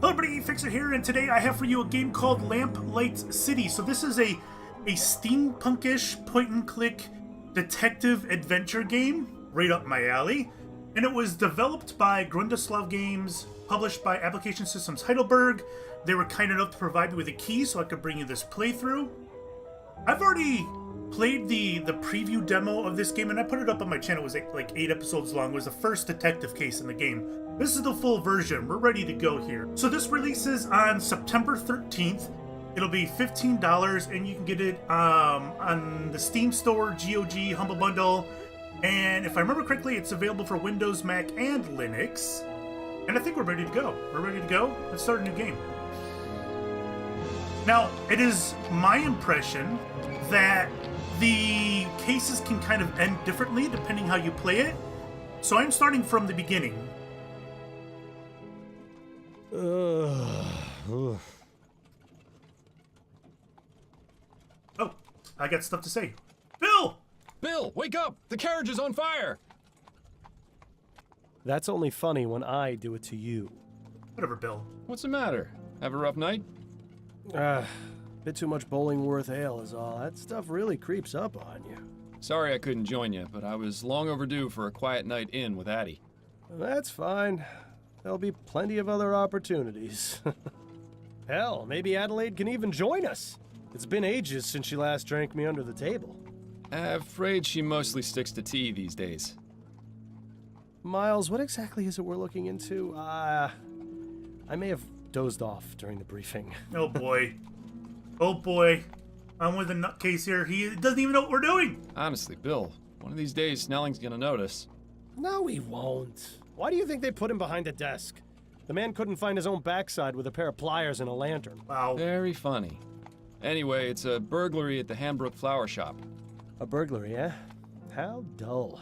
Hello everybody, Fixxxer here, and today I have for you a game called Lamplight City. So this is a steampunk-ish point-and-click detective adventure game, right up my alley. And it was developed by Grundislav Games, published by Application Systems Heidelberg. They were kind enough to provide me with a key so I could bring you this playthrough. I've already played the preview demo of this game, and I put it up on my channel. It was like 8 episodes long. It was the first detective case in the game. This is the full version. We're ready to go here. So this releases on September 13th. It'll be $15, and you can get it on the Steam Store, GOG, Humble Bundle, and if I remember correctly, it's available for Windows, Mac, and Linux. And I think we're ready to go. We're ready to go. Let's start a new game. Now, it is my impression that the cases can kind of end differently depending how you play it. So I'm starting from the beginning. Oh, I got stuff to say. Bill! Bill, wake up! The carriage is on fire! That's only funny when I do it to you. Whatever, Bill. What's the matter? Have a rough night? Bit too much Bollingworth ale is all. That stuff really creeps up on you. Sorry I couldn't join you, but I was long overdue for a quiet night in with Addie. That's fine. There'll be plenty of other opportunities. Hell, maybe Adelaide can even join us. It's been ages since she last drank me under the table. Afraid she mostly sticks to tea these days. Miles, what exactly is it we're looking into? I may have dozed off during the briefing. Oh boy. Oh boy. I'm with a nutcase here. He doesn't even know what we're doing. Honestly, Bill, one of these days Snelling's gonna notice. No, he won't. Why do you think they put him behind a desk? The man couldn't find his own backside with a pair of pliers and a lantern. Wow. Very funny. Anyway, it's a burglary at the Hamburg flower shop. A burglary, eh? How dull.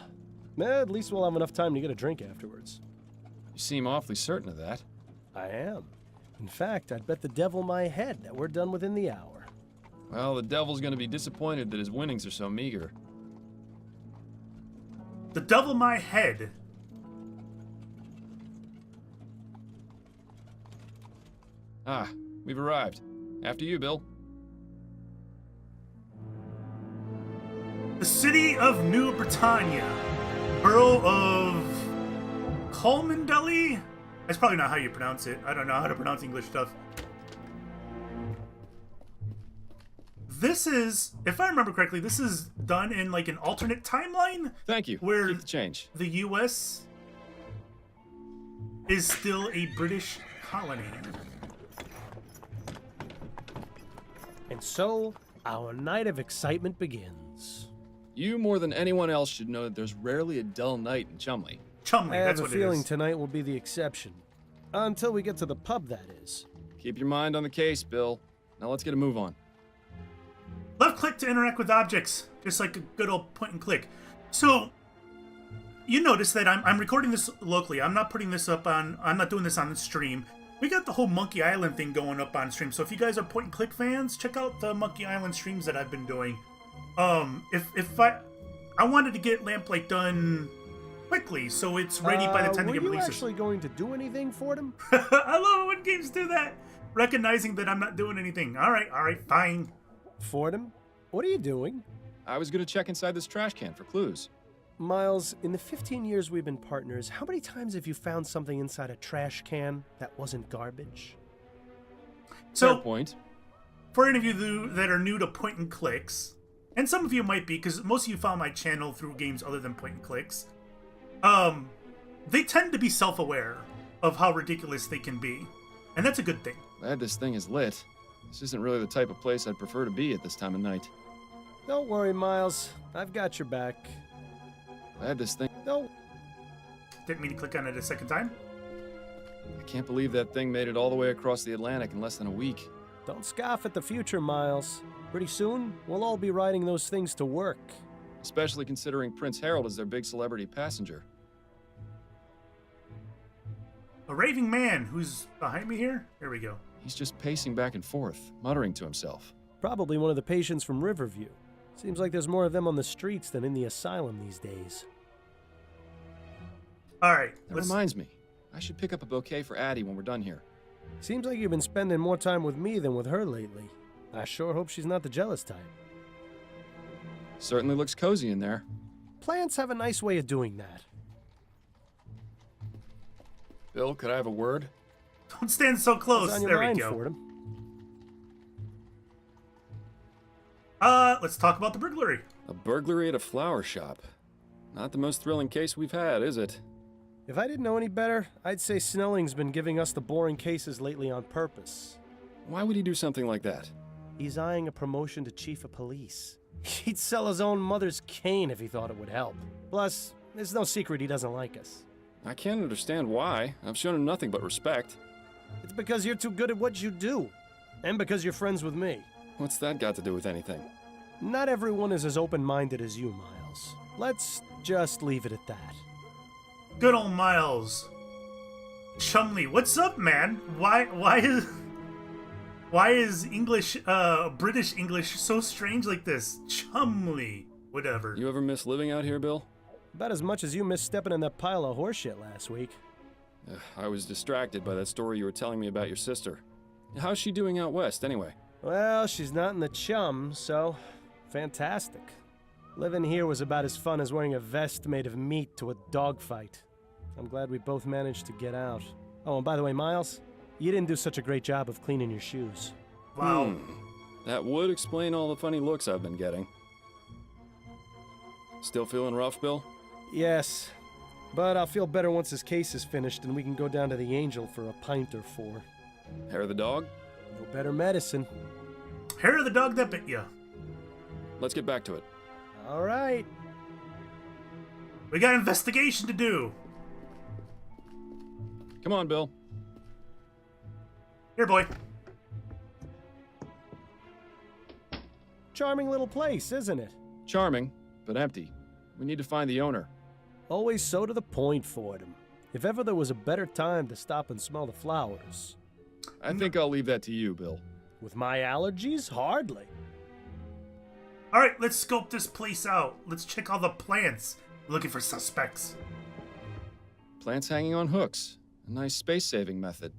At least we'll have enough time to get a drink afterwards. You seem awfully certain of that. I am. In fact, I'd bet the devil my head that we're done within the hour. Well, the devil's gonna be disappointed that his winnings are so meager. The devil my head. Ah, we've arrived. After you, Bill. The city of New Britannia. Borough of Colmandelli? That's probably not how you pronounce it. I don't know how to pronounce English stuff. This is, if I remember correctly, this is done in like an alternate timeline. Thank you. Where Keep the change. The US is still a British colony. And so, our night of excitement begins. You, more than anyone else, should know that there's rarely a dull night in Chumley. Chumley, I that's have what a feeling it is. tonight will be the exception. Until we get to the pub, that is. Keep your mind on the case, Bill. Now let's get a move on. Left click to interact with objects, just like a good old point and click. So, you notice that I'm recording this locally. I'm not putting this up on, I'm not doing this on the stream. We got the whole Monkey Island thing going up on stream. So if you guys are point and click fans, check out the Monkey Island streams that I've been doing. If I wanted to get Lamplight done quickly, so it's ready by the time they get Were you releases. actually going to do anything for them? I love it when games do that. Recognizing that I'm not doing anything. All right, fine. Fordham, what are you doing? I was gonna check inside this trash can for clues. Miles, in the 15 years we've been partners, how many times have you found something inside a trash can that wasn't garbage? So, Fair point. for any of you that are new to point and clicks, and some of you might be, because most of you found my channel through games other than point and clicks, they tend to be self-aware of how ridiculous they can be. And that's a good thing. Glad this thing is lit. This isn't really the type of place I'd prefer to be at this time of night. Don't worry, Miles. I've got your back. Glad this thing... No. Didn't mean to click on it a second time. I can't believe that thing made it all the way across the Atlantic in less than a week. Don't scoff at the future, Miles. Pretty soon, we'll all be riding those things to work. Especially considering Prince Harold is their big celebrity passenger. A raving man who's behind me here? Here we go. He's just pacing back and forth, muttering to himself. Probably one of the patients from Riverview. Seems like there's more of them on the streets than in the asylum these days. All right. That reminds me. I should pick up a bouquet for Addie when we're done here. Seems like you've been spending more time with me than with her lately. I sure hope she's not the jealous type. Certainly looks cozy in there. Plants have a nice way of doing that. Bill, could I have a word? Don't stand so close. What's on your There we mind, go. Fordham? Let's talk about the burglary. A burglary at a flower shop. Not the most thrilling case we've had, is it? If I didn't know any better, I'd say Snelling's been giving us the boring cases lately on purpose. Why would he do something like that? He's eyeing a promotion to chief of police. He'd sell his own mother's cane if he thought it would help. Plus, there's no secret he doesn't like us. I can't understand why. I've shown him nothing but respect. It's because you're too good at what you do. And because you're friends with me. What's that got to do with anything? Not everyone is as open-minded as you, Miles. Let's just leave it at that. Good old Miles. Chumley, what's up, man? Why is English, British English so strange like this? Chumley, whatever. You ever miss living out here, Bill? About as much as you missed stepping in that pile of horseshit last week. I was distracted by that story you were telling me about your sister. How's she doing out west, anyway? Well, she's not in the chum, so fantastic. Living here was about as fun as wearing a vest made of meat to a dogfight. I'm glad we both managed to get out. Oh, and by the way, Miles, you didn't do such a great job of cleaning your shoes. Wow. That would explain all the funny looks I've been getting. Still feeling rough, Bill? Yes, but I'll feel better once this case is finished and we can go down to the Angel for a pint or four. Hair of the dog? No better medicine. Hair of the dog that bit ya. Let's get back to it. All right. We got investigation to do. Come on, Bill. Here, boy. Charming little place, isn't it? Charming, but empty. We need to find the owner. Always so to the point, Fordham. If ever there was a better time to stop and smell the flowers. I think I'll leave that to you, Bill. With my allergies? Hardly. All right, let's scope this place out. Let's check all the plants. Looking for suspects. Plants hanging on hooks. A nice space-saving method.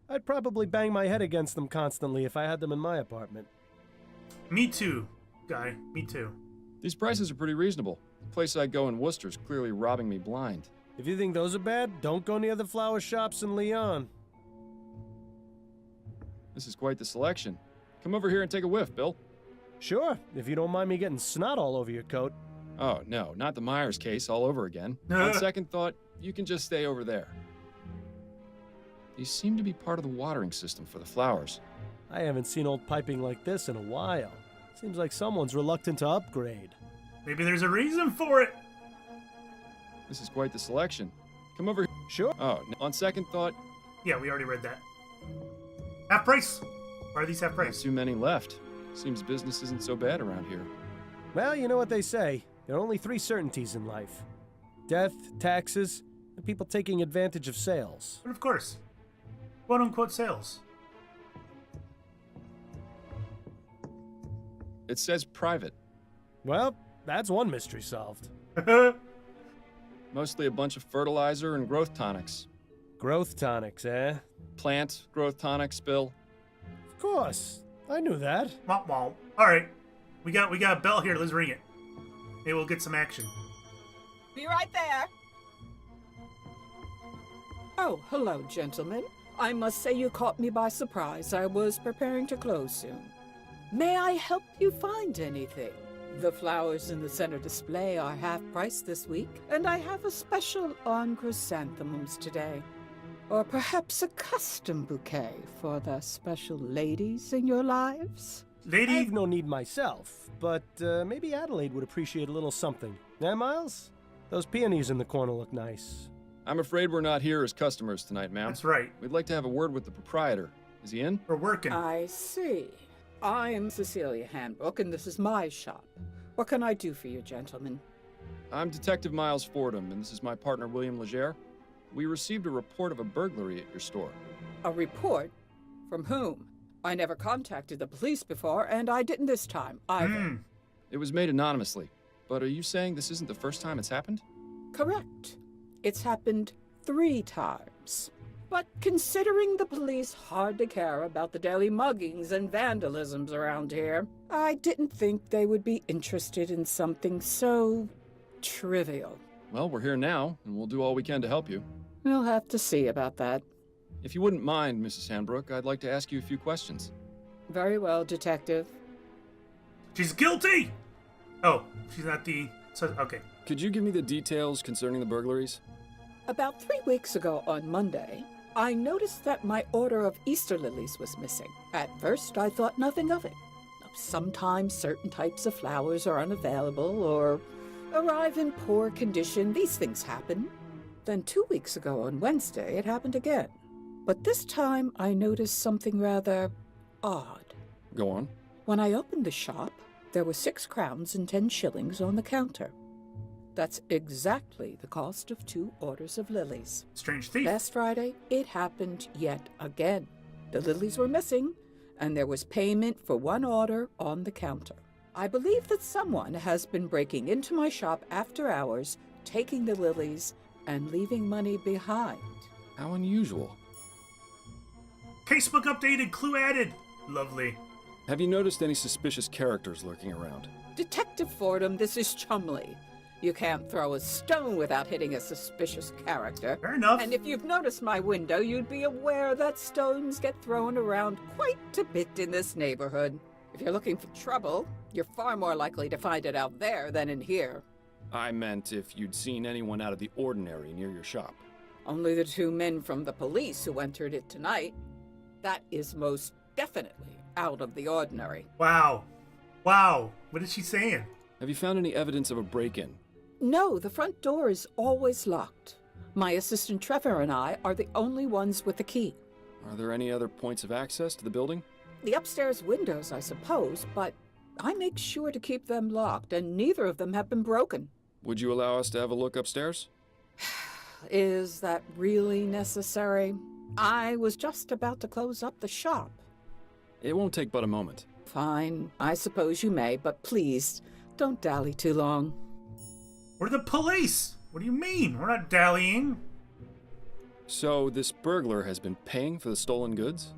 I'd probably bang my head against them constantly if I had them in my apartment. Me too, guy. Me too. These prices are pretty reasonable. The place I go in Worcester's clearly robbing me blind. If you think those are bad, don't go near the flower shops in Lyon. This is quite the selection. Come over here and take a whiff, Bill. Sure, if you don't mind me getting snot all over your coat. Oh, no, not the Myers case all over again. On second thought, you can just stay over there. These seem to be part of the watering system for the flowers. I haven't seen old piping like this in a while. Seems like someone's reluctant to upgrade. Maybe there's a reason for it. This is quite the selection. Come over here. Sure. Oh, on second thought, Yeah, we already read that. Half price. Why are these half not price? too many left. Seems business isn't so bad around here. Well, you know what they say. There are only three certainties in life. Death, taxes, and people taking advantage of sales. But of course, quote-unquote sales. It says private. Well, that's one mystery solved. Mostly a bunch of fertilizer and growth tonics. Growth tonics, eh? Plant growth tonics, Bill. Of course. I knew that. Womp womp. All right, we got a bell here. Let's ring it. Maybe we'll get some action. Be right there. Oh, hello, gentlemen. I must say you caught me by surprise. I was preparing to close soon. May I help you find anything? The flowers in the center display are half price this week, and I have a special on chrysanthemums today. Or perhaps a custom bouquet for the special ladies in your lives? Lady, I've no need myself, but maybe Adelaide would appreciate a little something. Eh, Miles? Those peonies in the corner look nice. I'm afraid we're not here as customers tonight, ma'am. that's right. We'd like to have a word with the proprietor. Is he in? We're working. I see. I'm Cecilia Handbook, and this is my shop. What can I do for you, gentlemen? I'm Detective Miles Fordham, and this is my partner, William Legere. We received a report of a burglary at your store. A report? From whom? I never contacted the police before, and I didn't this time, either. It was made anonymously. But are you saying this isn't the first time it's happened? Correct. It's happened 3 times. But considering the police hardly care about the daily muggings and vandalisms around here, I didn't think they would be interested in something so trivial. Well, we're here now, and we'll do all we can to help you. We'll have to see about that. If you wouldn't mind, Mrs. Sandbrook, I'd like to ask you a few questions. Very well, Detective. She's guilty! Oh, she's not the... Okay. Could you give me the details concerning the burglaries? About 3 weeks ago on Monday, I noticed that my order of Easter lilies was missing. At first, I thought nothing of it. Sometimes certain types of flowers are unavailable or arrive in poor condition. These things happen. Then 2 weeks ago on Wednesday, it happened again. But this time, I noticed something rather odd. Go on. When I opened the shop, there were 6 crowns and 10 shillings on the counter. That's exactly the cost of 2 orders of lilies. Strange thief. Last Friday, it happened yet again. The lilies were missing, and there was payment for 1 order on the counter. I believe that someone has been breaking into my shop after hours, taking the lilies, and leaving money behind. How unusual. Casebook updated, clue added. Lovely. Have you noticed any suspicious characters lurking around? Detective Fordham, this is Chumley. You can't throw a stone without hitting a suspicious character. Fair enough. And if you've noticed my window, you'd be aware that stones get thrown around quite a bit in this neighborhood. If you're looking for trouble, you're far more likely to find it out there than in here. I meant if you'd seen anyone out of the ordinary near your shop. Only the 2 men from the police who entered it tonight. That is most definitely out of the ordinary. Wow. Wow. What is she saying? Have you found any evidence of a break-in? No, the front door is always locked. My assistant Trevor and I are the only ones with the key. Are there any other points of access to the building? The upstairs windows, I suppose, but I make sure to keep them locked, and neither of them have been broken. Would you allow us to have a look upstairs? Is that really necessary? I was just about to close up the shop. It won't take but a moment. Fine, I suppose you may, but please, don't dally too long. We're the police! What do you mean? We're not dallying. So this burglar has been paying for the stolen goods?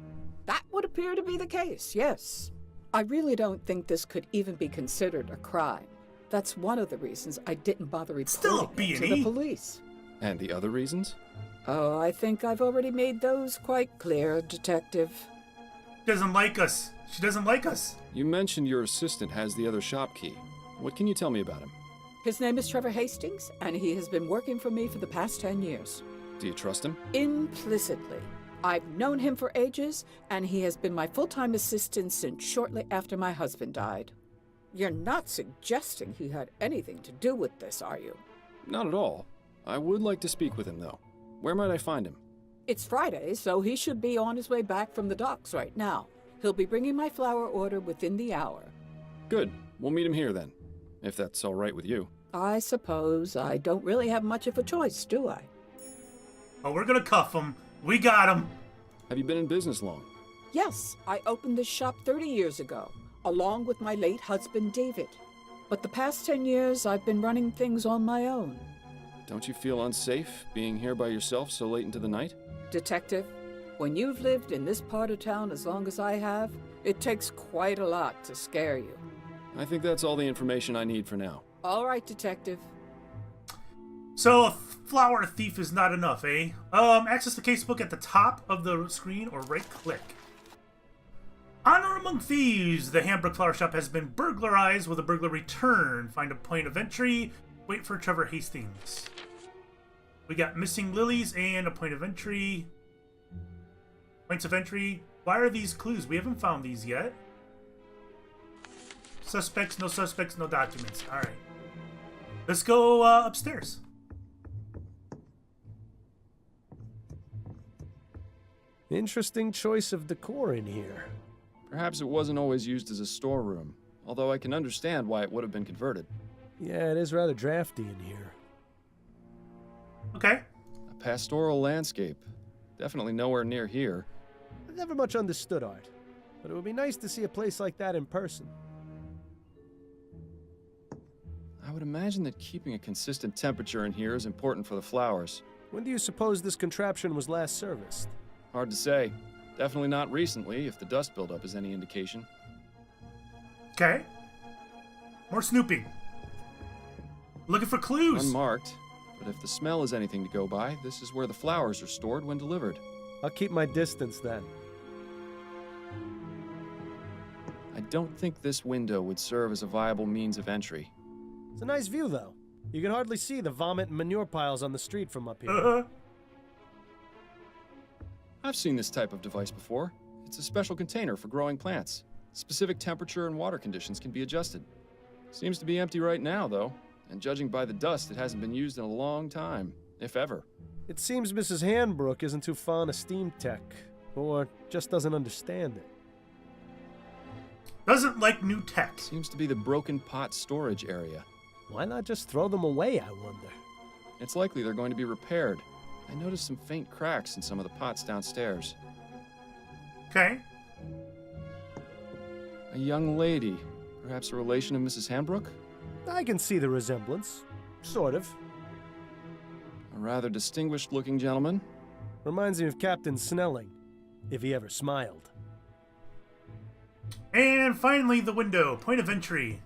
That would appear to be the case, yes. I really don't think this could even be considered a crime. That's one of the reasons I didn't bother reporting it to the police. And the other reasons? Oh, I think I've already made those quite clear, Detective. She doesn't like us. She doesn't like us. You mentioned your assistant has the other shop key. What can you tell me about him? His name is Trevor Hastings, and he has been working for me for the past 10 years. Do you trust him? Implicitly. I've known him for ages, and he has been my full-time assistant since shortly after my husband died. You're not suggesting he had anything to do with this, are you? Not at all. I would like to speak with him, though. Where might I find him? It's Friday, so he should be on his way back from the docks right now. He'll be bringing my flower order within the hour. Good. We'll meet him here, then. If that's all right with you. I suppose I don't really have much of a choice, do I? Oh, we're gonna cuff him. We got him. Have you been in business long? Yes, I opened this shop 30 years ago, along with my late husband, David. But the past 10 years, I've been running things on my own. Don't you feel unsafe being here by yourself so late into the night? Detective, when you've lived in this part of town as long as I have, it takes quite a lot to scare you. I think that's all the information I need for now. All right, Detective. So a flower thief is not enough, eh? Access the casebook at the top of the screen or right-click. Honor among thieves! The Hamburg flower shop has been burglarized. Will the burglar return? Find a point of entry. Wait for Trevor Hastings. We got missing lilies and a point of entry. Points of entry. Why are these clues? We haven't found these yet. Suspects, no documents. Alright. Let's go upstairs. Interesting choice of decor in here. Perhaps it wasn't always used as a storeroom, although I can understand why it would have been converted. Yeah, it is rather drafty in here. Okay. A pastoral landscape. Definitely nowhere near here. I've never much understood art, but it would be nice to see a place like that in person. I would imagine that keeping a consistent temperature in here is important for the flowers. When do you suppose this contraption was last serviced? Hard to say. Definitely not recently, if the dust buildup is any indication. Okay. More snooping. Looking for clues. Unmarked, but if the smell is anything to go by, this is where the flowers are stored when delivered. I'll keep my distance then. I don't think this window would serve as a viable means of entry. It's a nice view, though. You can hardly see the vomit and manure piles on the street from up here. I've seen this type of device before. It's a special container for growing plants. Specific temperature and water conditions can be adjusted. Seems to be empty right now, though. And judging by the dust, it hasn't been used in a long time, if ever. It seems Mrs. Handbrook isn't too fond of steam tech, or just doesn't understand it. Doesn't like new tech. Seems to be the broken pot storage area. Why not just throw them away, I wonder? It's likely they're going to be repaired. I noticed some faint cracks in some of the pots downstairs. Okay. A young lady, perhaps a relation of Mrs. Handbrook? I can see the resemblance. Sort of. A rather distinguished-looking gentleman. Reminds me of Captain Snelling, if he ever smiled. And finally, the window. Point of entry.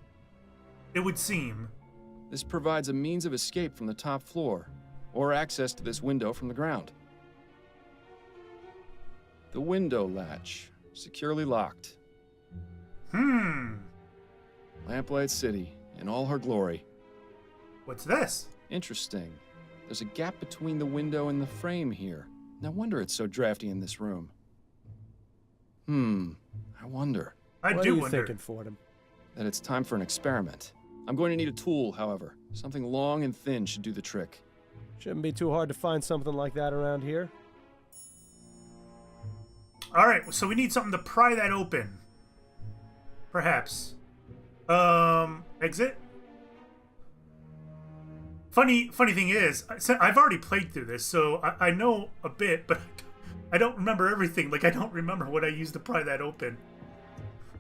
It would seem. This provides a means of escape from the top floor, or access to this window from the ground. The window latch, securely locked. Lamplight City, in all her glory. What's this? Interesting. There's a gap between the window and the frame here. No wonder it's so drafty in this room. I wonder. I what do are you wonder. thinking, Fordham? That it's time for an experiment. I'm going to need a tool, however. Something long and thin should do the trick. Shouldn't be too hard to find something like that around here. Alright, so we need something to pry that open. Perhaps. Exit? Funny thing is, I've already played through this, so I know a bit, but I don't remember everything. Like, I don't remember what I used to pry that open.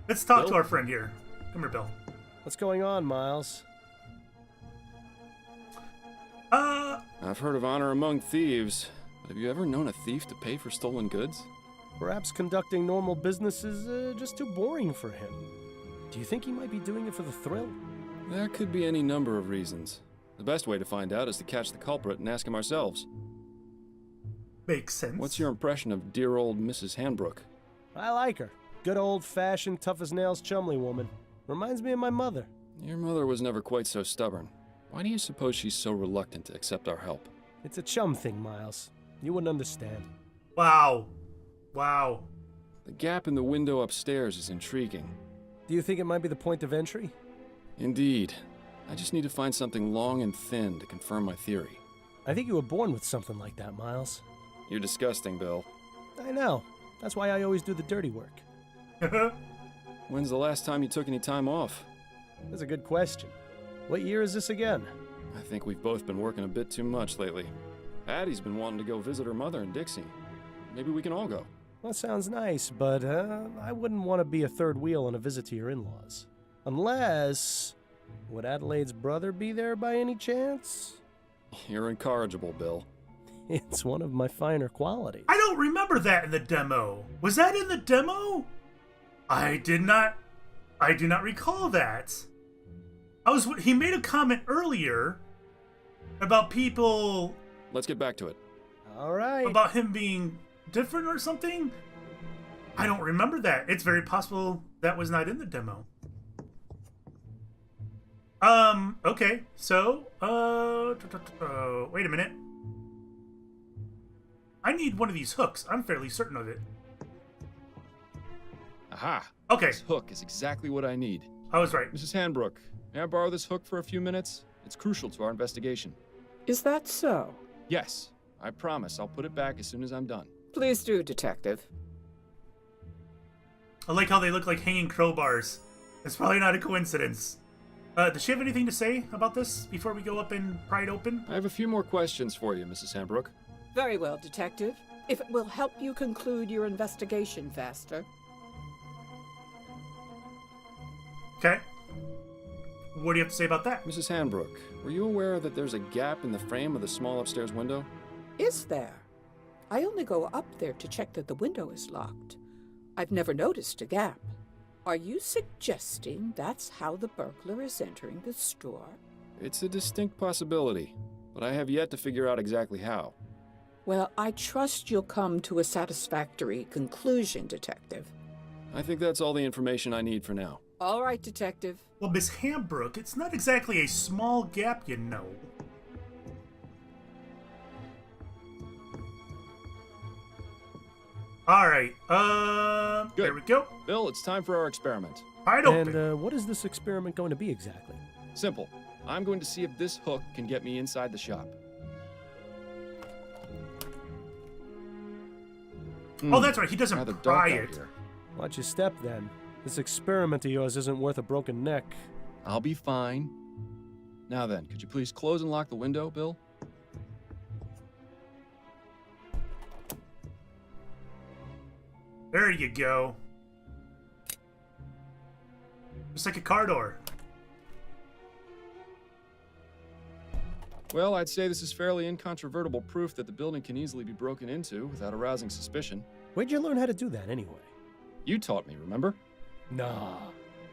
Let's talk Bill? to our friend here. Come here, Bill. What's going on, Miles? I've heard of honor among thieves, but have you ever known a thief to pay for stolen goods? Perhaps conducting normal business is just too boring for him. Do you think he might be doing it for the thrill? There could be any number of reasons. The best way to find out is to catch the culprit and ask him ourselves. Makes sense. What's your impression of dear old Mrs. Handbrook? I like her. Good old-fashioned, tough-as-nails chumley woman. Reminds me of my mother. Your mother was never quite so stubborn. Why do you suppose she's so reluctant to accept our help? It's a chum thing, Miles. You wouldn't understand. Wow. Wow. The gap in the window upstairs is intriguing. Do you think it might be the point of entry? Indeed. I just need to find something long and thin to confirm my theory. I think you were born with something like that, Miles. You're disgusting, Bill. I know. That's why I always do the dirty work. When's the last time you took any time off? That's a good question. What year is this again? I think we've both been working a bit too much lately. Addie's been wanting to go visit her mother in Dixie. Maybe we can all go. Well, sounds nice, but I wouldn't want to be a third wheel on a visit to your in-laws. Unless... Would Adelaide's brother be there by any chance? You're incorrigible, Bill. It's one of my finer qualities. I don't remember that in the demo. Was that in the demo? I do not recall that. He made a comment earlier about people... Let's get back to it. All right. About him being different or something? I don't remember that. It's very possible that was not in the demo. Okay, so, wait a minute. I need one of these hooks. I'm fairly certain of it. Aha! Okay. This hook is exactly what I need. I was right. Mrs. Handbrook, may I borrow this hook for a few minutes? It's crucial to our investigation. Is that so? Yes. I promise I'll put it back as soon as I'm done. Please do, Detective. I like how they look like hanging crowbars. It's probably not a coincidence. Does she have anything to say about this before we go up and pry it open? I have a few more questions for you, Mrs. Handbrook. Very well, Detective. If it will help you conclude your investigation faster. Okay. What do you have to say about that? Mrs. Handbrook, were you aware that there's a gap in the frame of the small upstairs window? Is there? I only go up there to check that the window is locked. I've never noticed a gap. Are you suggesting that's how the burglar is entering the store? It's a distinct possibility, but I have yet to figure out exactly how. Well, I trust you'll come to a satisfactory conclusion, Detective. I think that's all the information I need for now. All right, Detective. Well, Miss Hamburg, it's not exactly a small gap, you know. Alright, Good. there we go. Bill, it's time for our experiment. Wide open. And what is this experiment going to be exactly? Simple. I'm going to see if this hook can get me inside the shop. Oh, that's right, he doesn't Rather pry dark out it. here. Watch your step, then. This experiment of yours isn't worth a broken neck. I'll be fine. Now then, could you please close and lock the window, Bill? There you go. Just like a car door. Well, I'd say this is fairly incontrovertible proof that the building can easily be broken into without arousing suspicion. Where'd you learn how to do that, anyway? You taught me, remember? Nah.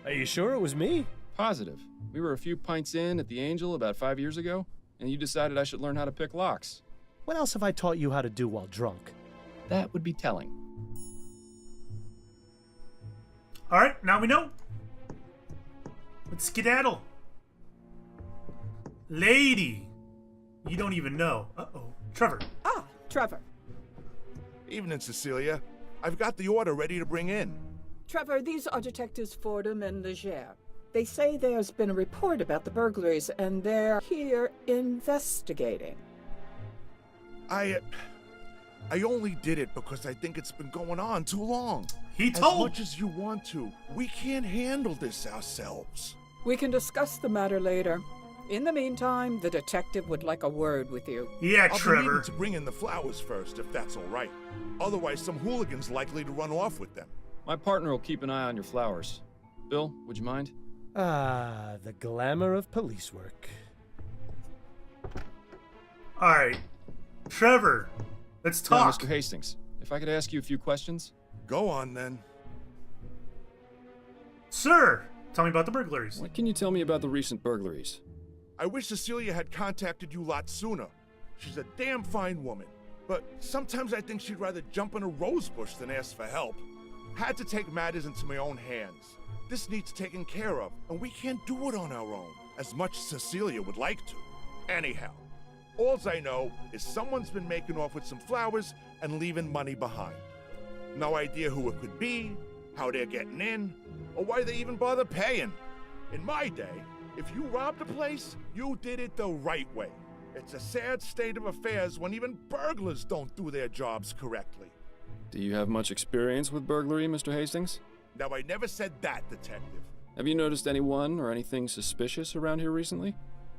Are you sure it was me? Positive. We were a few pints in at the Angel about 5 years ago, and you decided I should learn how to pick locks. What else have I taught you how to do while drunk? That would be telling. Alright, now we know. Let's skedaddle. Lady. You don't even know. Uh-oh. Trevor. Ah, Trevor. Evening, Cecilia. I've got the order ready to bring in. Trevor, these are Detectives Fordham and Leger. They say there's been a report about the burglaries, and they're here investigating. I only did it because I think it's been going on too long. He As told. much as you want to, we can't handle this ourselves. We can discuss the matter later. In the meantime, the detective would like a word with you. Yeah, I'll be Trevor. needing to bring in the flowers first, if that's all right. Otherwise, some hooligan's likely to run off with them. My partner will keep an eye on your flowers. Bill, would you mind? Ah, the glamour of police work. Alright. Trevor. Let's Now, talk. Mr. Hastings, if I could ask you a few questions? Go on, then. Sir, tell me about the burglaries. What can you tell me about the recent burglaries? I wish Cecilia had contacted you lots sooner. She's a damn fine woman. But sometimes I think she'd rather jump in a rose bush than ask for help. Had to take matters into my own hands. This needs taken care of, and we can't do it on our own, as much as Cecilia would like to. Anyhow, alls I know is someone's been making off with some flowers and leaving money behind. No idea who it could be, how they're getting in, or why they even bother paying. In my day, if you robbed a place, you did it the right way. It's a sad state of affairs when even burglars don't do their jobs correctly. Do you have much experience with burglary, Mr. Hastings? Now, I never said that, Detective. Have you noticed anyone or anything suspicious around here recently?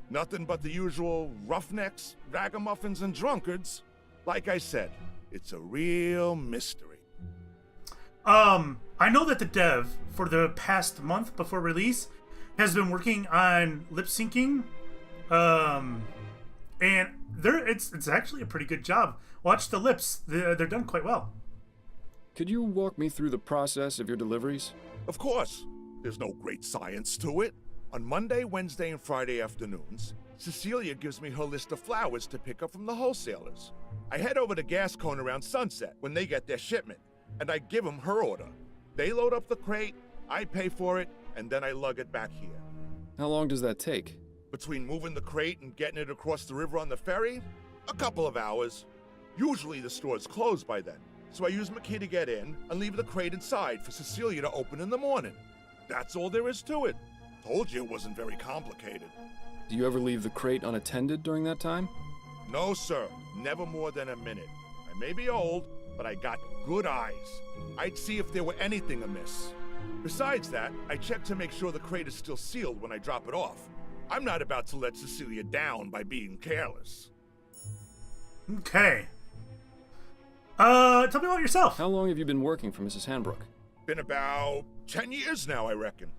Nothing but the usual roughnecks, ragamuffins, and drunkards. Like I said, it's a real mystery. I know that the dev, for the past month before release, has been working on lip syncing. And it's actually a pretty good job. Watch the lips. They're done quite well. Could you walk me through the process of your deliveries? Of course, there's no great science to it. On Monday, Wednesday, and Friday afternoons, Cecilia gives me her list of flowers to pick up from the wholesalers. I head over to Gascon around sunset when they get their shipment, and I give them her order. They load up the crate, I pay for it, and then I lug it back here. How long does that take? Between moving the crate and getting it across the river on the ferry, a couple of hours. Usually the store's closed by then, so I use my key to get in and leave the crate inside for Cecilia to open in the morning. That's all there is to it. Told you it wasn't very complicated. Do you ever leave the crate unattended during that time? No, sir. Never more than a minute. I may be old, but I got good eyes. I'd see if there were anything amiss. Besides that, I check to make sure the crate is still sealed when I drop it off. I'm not about to let Cecilia down by being careless. Okay. Tell me about yourself. How long have you been working for Mrs. Hanbrook? Been about 10 years now, I reckon.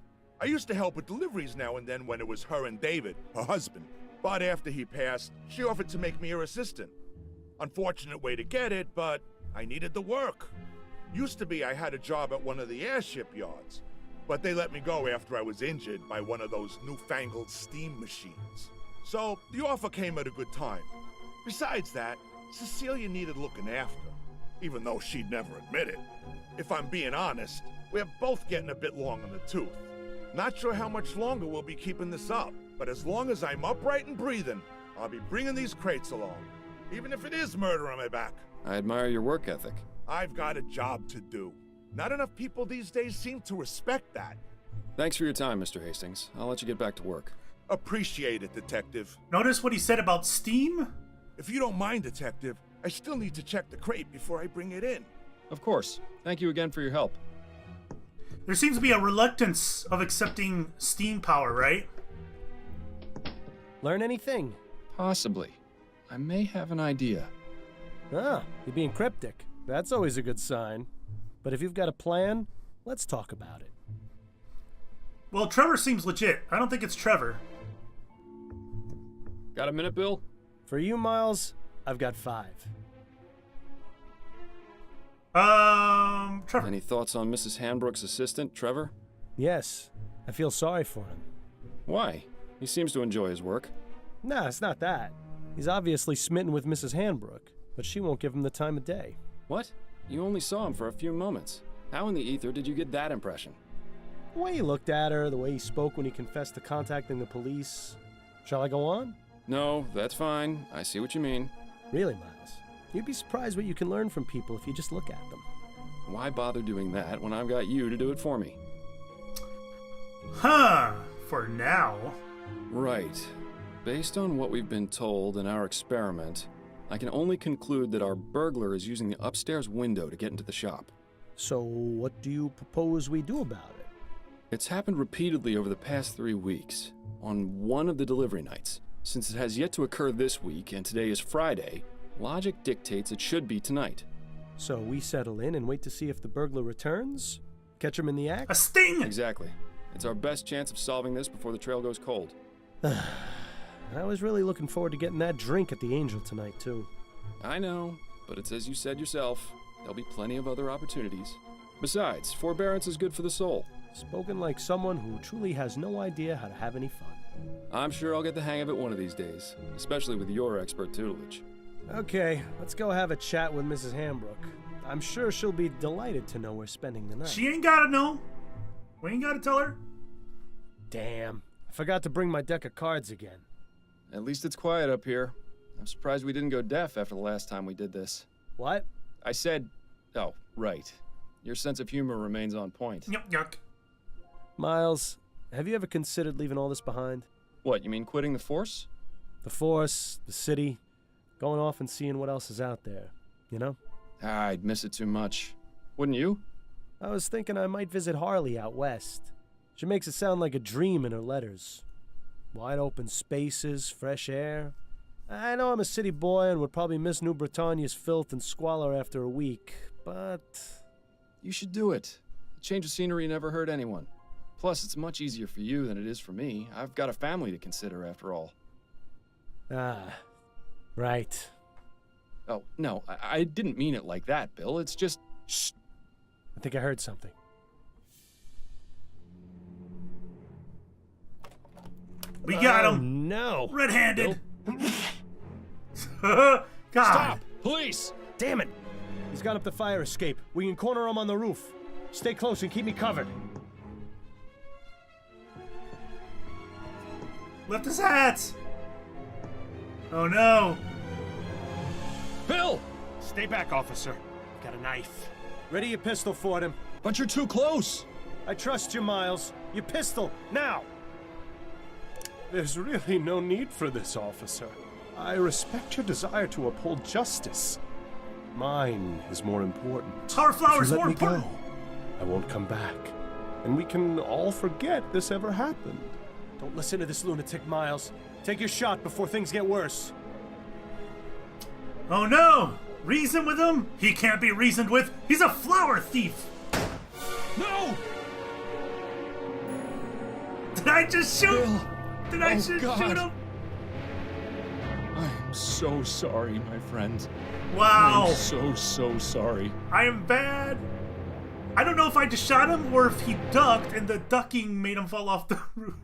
I used to help with deliveries now and then when it was her and David, her husband. But after he passed, she offered to make me her assistant. Unfortunate way to get it, but I needed the work. Used to be I had a job at one of the airship yards, but they let me go after I was injured by one of those newfangled steam machines. So the offer came at a good time. Besides that, Cecilia needed looking after, even though she'd never admit it. If I'm being honest, we're both getting a bit long in the tooth. Not sure how much longer we'll be keeping this up, but as long as I'm upright and breathing, I'll be bringing these crates along, even if it is murder on my back. I admire your work ethic. I've got a job to do. Not enough people these days seem to respect that. Thanks for your time, Mr. Hastings. I'll let you get back to work. Appreciate it, Detective. Notice what he said about Steam? If you don't mind, Detective, I still need to check the crate before I bring it in. Of course. Thank you again for your help. There seems to be a reluctance of accepting Steam power, right? Learn anything? Possibly. I may have an idea. Ah, you're being cryptic. That's always a good sign. But if you've got a plan, let's talk about it. Well, Trevor seems legit. I don't think it's Trevor. Got a minute, Bill? For you, Miles, I've got 5. Trevor. Any thoughts on Mrs. Hanbrook's assistant, Trevor? Yes, I feel sorry for him. Why? He seems to enjoy his work. Nah, it's not that. He's obviously smitten with Mrs. Hanbrook, but she won't give him the time of day. What? You only saw him for a few moments. How in the ether did you get that impression? The way he looked at her, the way he spoke when he confessed to contacting the police. Shall I go on? No, that's fine. I see what you mean. Really, Miles? You'd be surprised what you can learn from people if you just look at them. Why bother doing that when I've got you to do it for me? Huh. For now. Right. Based on what we've been told in our experiment, I can only conclude that our burglar is using the upstairs window to get into the shop. So what do you propose we do about it? It's happened repeatedly over the past 3 weeks, on one of the delivery nights. Since it has yet to occur this week, and today is Friday, logic dictates it should be tonight. So we settle in and wait to see if the burglar returns? Catch him in the act? A sting! Exactly. It's our best chance of solving this before the trail goes cold. I was really looking forward to getting that drink at the Angel tonight, too. I know, but it's as you said yourself. There'll be plenty of other opportunities. Besides, forbearance is good for the soul. Spoken like someone who truly has no idea how to have any fun. I'm sure I'll get the hang of it one of these days, especially with your expert tutelage. Okay, let's go have a chat with Mrs. Hanbrook. I'm sure she'll be delighted to know we're spending the night. She ain't gotta know. We ain't gotta tell her. Damn, I forgot to bring my deck of cards again. At least it's quiet up here. I'm surprised we didn't go deaf after the last time we did this. What? I said... Oh, right. Your sense of humor remains on point. Yuck. Miles, have you ever considered leaving all this behind? What, you mean quitting the force? The force, the city, going off and seeing what else is out there, you know? I'd miss it too much. Wouldn't you? I was thinking I might visit Harley out west. She makes it sound like a dream in her letters. Wide open spaces, fresh air. I know I'm a city boy and would probably miss New Britannia's filth and squalor after a week, but... You should do it. A change of scenery never hurt anyone. Plus, it's much easier for you than it is for me. I've got a family to consider, after all. Ah, right. Oh, no, I didn't mean it like that, Bill. It's just... Shh. I think I heard something. We got Oh, him. no. Red-handed. God. Stop! Police! Damn it. He's got up the fire escape. We can corner him on the roof. Stay close and keep me covered. Left his hat. Oh, no. Bill! Stay back, officer. Got a knife. Ready your pistol, Fordham. But you're too close! I trust you, Miles. Your pistol, now! There's really no need for this, officer. I respect your desire to uphold justice. Mine is more important. Our flower's If you more let me important. go, I won't come back. And we can all forget this ever happened. Don't listen to this lunatic, Miles. Take your shot before things get worse. Oh, no. Reason with him? He can't be reasoned with. He's a flower thief. No! Did I just shoot? Bill! Did I Oh, just God. shoot him? I'm so sorry, my friend. Wow. I'm so sorry. I am bad. I don't know if I just shot him or if he ducked and the ducking made him fall off the roof.